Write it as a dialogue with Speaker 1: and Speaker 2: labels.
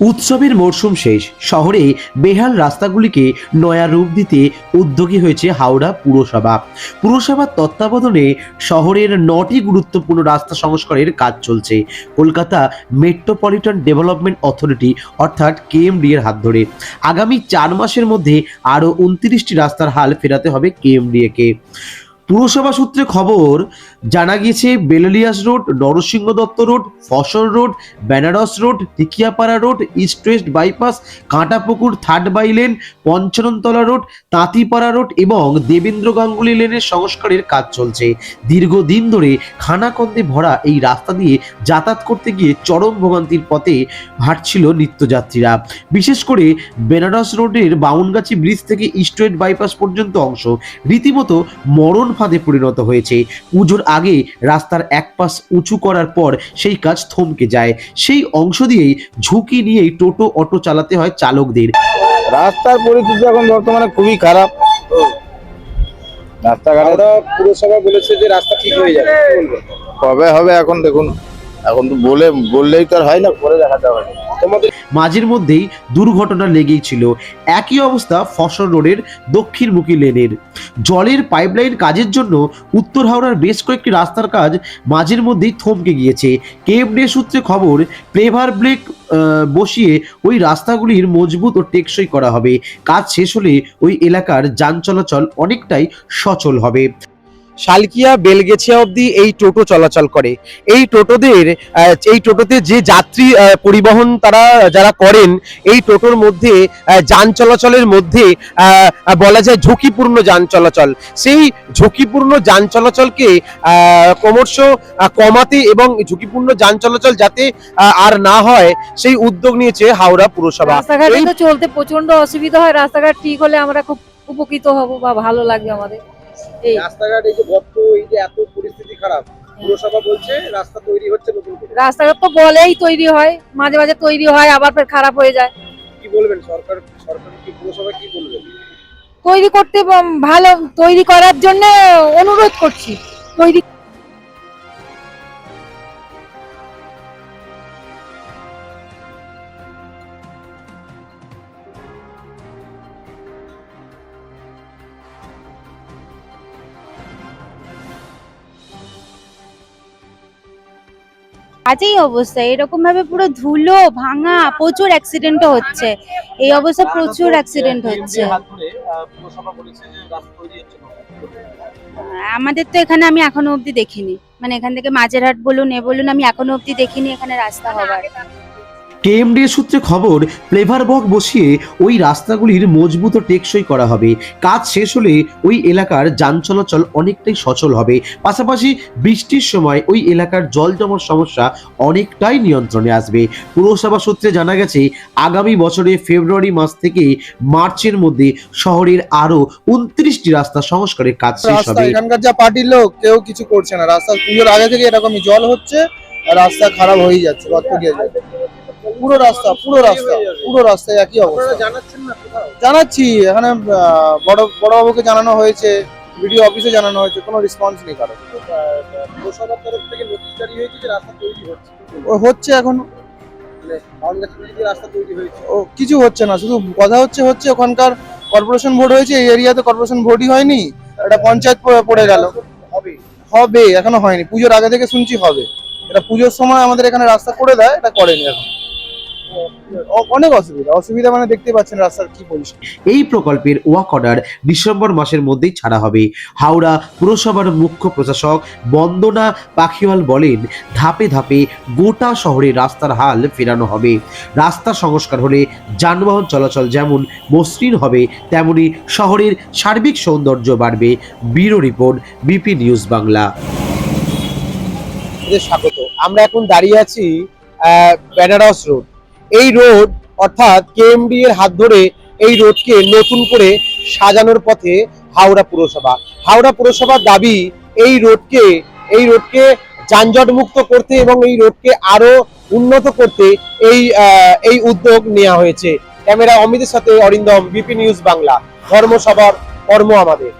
Speaker 1: উৎসবের মরশুম শেষ, শহরে বেহাল রাস্তাগুলিকে নয়া রূপ দিতে উদ্যোগী হয়েছে হাওড়া পুরসভা। পুরসভার তত্ত্বাবধানে শহরের 9টি গুরুত্বপূর্ণ রাস্তা সংস্কারের কাজ চলছে কলকাতা মেট্রোপলিটন ডেভেলপমেন্ট অথরিটি অর্থাৎ কেএমডি এর হাত ধরে। আগামী 4 মাসের মধ্যে আরও 29টি রাস্তার হাল ফেরাতে হবে কেএমডিএ কে। পুরসভা সূত্রে খবর জানা গিয়েছে, Belilious road, Narasingha Dutta road, Fasal road, Benaras road, Tikiapara road, east west bypass, Kantapukur third bye lane, Panchanantala road, তাঁতিপাড়া রোড এবং দেবেন্দ্র গাঙ্গুলি লেনের সংস্কারের কাজ চলছে। দীর্ঘদিন ধরে খানাখন্দে ভরা এই রাস্তা দিয়ে যাতায়াত করতে গিয়ে চরম ভোগান্তির পথে হাঁটছিল নিত্যযাত্রীরা। বিশেষ করে বেনারস রোডের বাউনগাছি ব্রিজ থেকে ইস্ট ওয়েস্ট বাইপাস পর্যন্ত অংশ রীতিমতো মরণ ফাঁদে পরিণত হয়েছে। পুজোর আগে রাস্তার এক পাশ উঁচু করার পর সেই কাজ থমকে যায়। সেই অংশ দিয়েই ঝুঁকি নিয়েই টোটো অটো চালাতে হয় চালকদের।
Speaker 2: রাস্তার পরিস্থিতি এখন বর্তমানে খুবই খারাপ। রাস্তাঘাটে
Speaker 3: পুরসভা বলেছে যে রাস্তা ঠিক হয়ে যাবে,
Speaker 2: কবে হবে এখন দেখুন, এখন তো বললেই তো আর হয় না, করে দেখাতে হবে।
Speaker 3: তোমাদের
Speaker 1: মাঝের মধ্যেই দুর্ঘটনা লেগেই ছিল। একই অবস্থা ফসল রোডের দক্ষিণমুখী লেনের। জলের পাইপলাইন কাজের জন্য উত্তর হাওড়ার বেশ কয়েকটি রাস্তার কাজ মাঝের মধ্যেই থমকে গিয়েছে। কেএমডি সূত্রে খবর, প্রেভার ব্রেক বসিয়ে ওই রাস্তাগুলির মজবুত ও টেকসই করা হবে। কাজ শেষ হলে ওই এলাকার যান চলাচল অনেকটাই সচল হবে।
Speaker 4: শালকিয়া বেলগেছিয়া অবধি এই টোটো চলাচল করে। এই টোটোতে যে যাত্রী পরিবহন তারা যারা করেন, এই টোটোর মধ্যে যান চলাচলের মধ্যে বলা যায় ঝুঁকিপূর্ণ যান চলাচল। সেই ঝুঁকিপূর্ণ যান চলাচলকে ক্রমশ কমাতে এবং ঝুঁকিপূর্ণ যান চলাচল যাতে আর না হয় সেই উদ্যোগ নিয়েছে হাওড়া পুরসভা।
Speaker 5: রাস্তাঘাটে তো চলতে প্রচন্ড অসুবিধা হয়, রাস্তাঘাট ঠিক হলে আমরা খুব উপকৃত হব বা ভালো লাগবে আমাদের। এই
Speaker 3: রাস্তাঘাট এই যে গর্ত, এই যে এত পরিস্থিতি খারাপ, পুরসভা বলছে রাস্তা তৈরি হচ্ছে নতুন করে।
Speaker 5: রাস্তাঘাট তো বলেই তৈরি হয়, মাঝে মাঝে তৈরি হয় আবার ফের খারাপ হয়ে যায়।
Speaker 3: কি বলবেন সরকার কি পুরসভা কি বলবেন?
Speaker 5: তৈরি করতে ভালো, তৈরি করার জন্য অনুরোধ করছি। তৈরি
Speaker 6: আজই অবস্থা এরকম ভাবে পুরো ধুলো ভাঙা, প্রচুর অ্যাক্সিডেন্টও হচ্ছে। এই অবস্থা প্রচুর অ্যাক্সিডেন্ট হচ্ছে। আমাদের তো এখানে আমি এখনো অবধি দেখিনি, মানে এখান থেকে মাঝেরহাট বলুন আমি এখনো অবধি দেখিনি এখানে রাস্তা হবার।
Speaker 1: কেএমডি সূত্রে খবর, প্লেভার বক বসিয়ে ওই রাস্তাগুলির মজবুত ও টেকসই করা হবে। কাজ শেষ হলে ওই এলাকার যান চলাচল অনেকটাই সচল হবে। পাশাপাশি বৃষ্টির সময় ওই এলাকার জল জমার সমস্যা অনেকটাই নিয়ন্ত্রণে আসবে। পুরসভা সূত্রে জানা গেছে, আগামী বছরে ফেব্রুয়ারি মাস থেকে মার্চের মধ্যে শহরের আরো 29টি রাস্তা সংস্কারের কাজ শেষ হবে।
Speaker 7: এখানকার যা পার্টির লোক কেউ কিছু করছে না। রাস্তা পুজোর আগে থেকে এরকমই জল হচ্ছে আর রাস্তা খারাপ হয়ে যাচ্ছে, পুরো রাস্তা একই অবস্থা।
Speaker 3: জানাচ্ছেন না কোথাও?
Speaker 7: জানাচ্ছি, এখানে বড় বাবুকে জানানো হয়েছে, ভিডিও অফিসে জানানো হয়েছে, কোনো রেসপন্স নেই কারো।
Speaker 3: পুরসভার তরফ থেকে নোটিশ জারি হয়েছে যে রাস্তা তৈরি হচ্ছে,
Speaker 7: হচ্ছে এখন
Speaker 3: মানে বাউন্ডারি দিয়ে রাস্তা তৈরি হয়েছে।
Speaker 7: ও কিছু হচ্ছে না, শুধু কথা হচ্ছে। ওখানকার কর্পোরেশন ভোট হয়েছে, এই এরিয়াতে কর্পোরেশন ভোটই হয়নি, এটা পঞ্চায়েত পড়ে গেল। হবে এখনো হয়নি, পুজোর আগে থেকে শুনছি হবে। এটা পুজোর সময় আমাদের এখানে রাস্তা করে দেয়, এটা করেনি এখন। অনেক অসুবিধা মানে দেখতে পাচ্ছেন রাস্তার কি পরিস্থিতি।
Speaker 1: এই প্রকল্পের ওয়ার্ক অর্ডার ডিসেম্বর মাসের মধ্যেই ছাড়া হবে। হাওড়া পুরসভার মুখ্য প্রশাসক বন্দনা পাখিওয়াল বলেন, ধাপে ধাপে গোটা শহরে রাস্তার হাল ফেরানো হবে। রাস্তা সংস্কার হলে যানবাহন চলাচল যেমন মসৃণ হবে, তেমনি শহরের সার্বিক সৌন্দর্য বাড়বে। Bureau report, BP news Bangla.
Speaker 4: স্বাগত। আমরা এখন দাঁড়িয়ে আছি বেনারস রোড। এই রোড অর্থাৎ কেএমডি এর হাত ধরে এই রোডকে নতুন করে সাজানোর পথে হাওড়া পুরসভার দাবি এই রোডকে যানজট মুক্ত করতে এবং এই রোডকে আরো উন্নত করতে এই উদ্যোগ নেওয়া হয়েছে। ক্যামেরা অমিতের সাথে অরিন্দম, বিপি নিউজ বাংলা। ধর্ম সবার, কর্ম আমাদের।